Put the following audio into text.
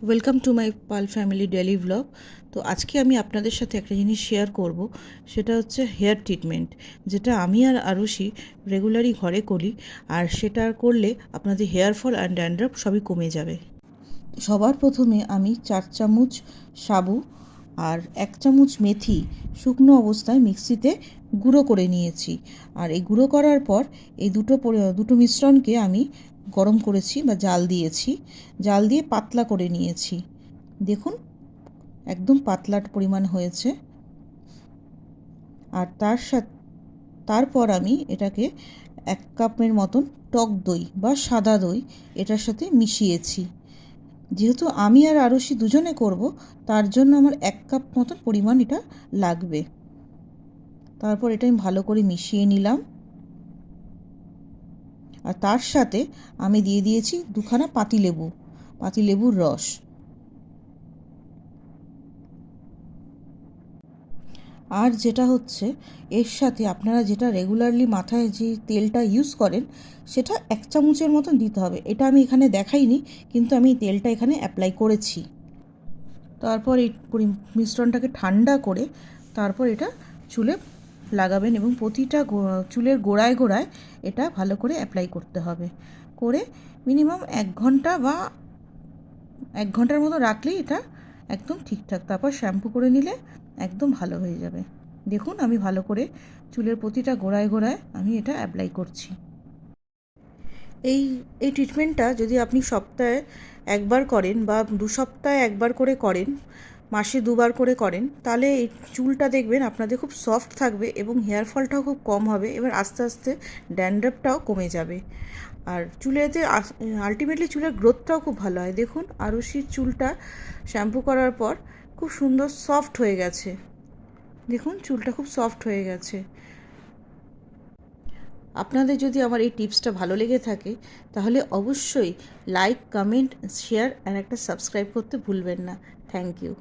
Welcome to my Pal family daily blog. তো আজকে আমি আপনাদের সাথে একটা জিনিস শেয়ার করব, সেটা হচ্ছে হেয়ার ট্রিটমেন্ট, যেটা আমি আর আরুষি রেগুলারই ঘরে করি। আর সেটা করলে আপনাদের হেয়ার ফল অ্যান্ড ড্যান্ড্রাফ সবই কমে যাবে। সবার প্রথমে আমি 4 চামচ সাবু আর 1 চামচ মেথি শুকনো অবস্থায় মিক্সিতে গুঁড়ো করে নিয়েছি। আর এই গুঁড়ো করার পর এই দুটো মিশ্রণকে আমি গরম করেছি বা জাল দিয়েছি, জাল দিয়ে পাতলা করে নিয়েছি। দেখুন একদম পাতলা পরিমাণ হয়েছে। আর তারপর আমি এটাকে 1 কাপের মতন টক দই বা সাদা দই এটার সাথে মিশিয়েছি। যেহেতু আমি আর আরুষি দুজনে করব, তার জন্য আমার 1 কাপ মতন পরিমাণ এটা লাগবে। তারপর এটা আমি ভালো করে মিশিয়ে নিলাম। আর তার সাথে আমি দিয়ে দিয়েছি 2খানা পাতিলেবুর রস। আর যেটা হচ্ছে, এর সাথে আপনারা যেটা রেগুলারলি মাথায় যে তেলটা ইউজ করেন সেটা 1 চামচের মতন দিতে হবে। এটা আমি এখানে দেখাইনি, কিন্তু আমি তেলটা এখানে অ্যাপ্লাই করেছি। তারপর এই মিশ্রণটাকে ঠান্ডা করে তারপর এটা চুলে লাগাবেন এবং প্রতিটা চুলের গোড়ায় গোড়ায় এটা ভালো করে অ্যাপ্লাই করতে হবে। করে মিনিমাম 1 ঘন্টা বা 1 ঘন্টার মতো রাখলেই এটা একদম ঠিকঠাক। তারপর শ্যাম্পু করে নিলে একদম ভালো হয়ে যাবে। দেখুন আমি ভালো করে চুলের প্রতিটা গোড়ায় গোড়ায় আমি এটা অ্যাপ্লাই করছি। এই এই ট্রিটমেন্টটা যদি আপনি সপ্তাহে 1 বার করেন বা 2 সপ্তাহে 1 বার করে করেন, মাসে 2 বার করে করেন, তাহলে এই চুলটা দেখবেন আপনাদের খুব সফট থাকবে এবং হেয়ার ফলটাও খুব কম হবে। এবার আস্তে আস্তে ড্যান্ড্রাফটাও কমে যাবে। আর চুলেতে আলটিমেটলি চুলের গ্রোথটাও খুব ভালো হয়। দেখুন আরুষির চুলটা শ্যাম্পু করার পর খুব সুন্দর সফট হয়ে গেছে। দেখুন চুলটা খুব সফট হয়ে গেছে। আপনাদের যদি আমার এই টিপসটা ভালো লেগে থাকে তাহলে অবশ্যই লাইক, কমেন্ট, শেয়ার আর একটা সাবস্ক্রাইব করতে ভুলবেন না। Thank you.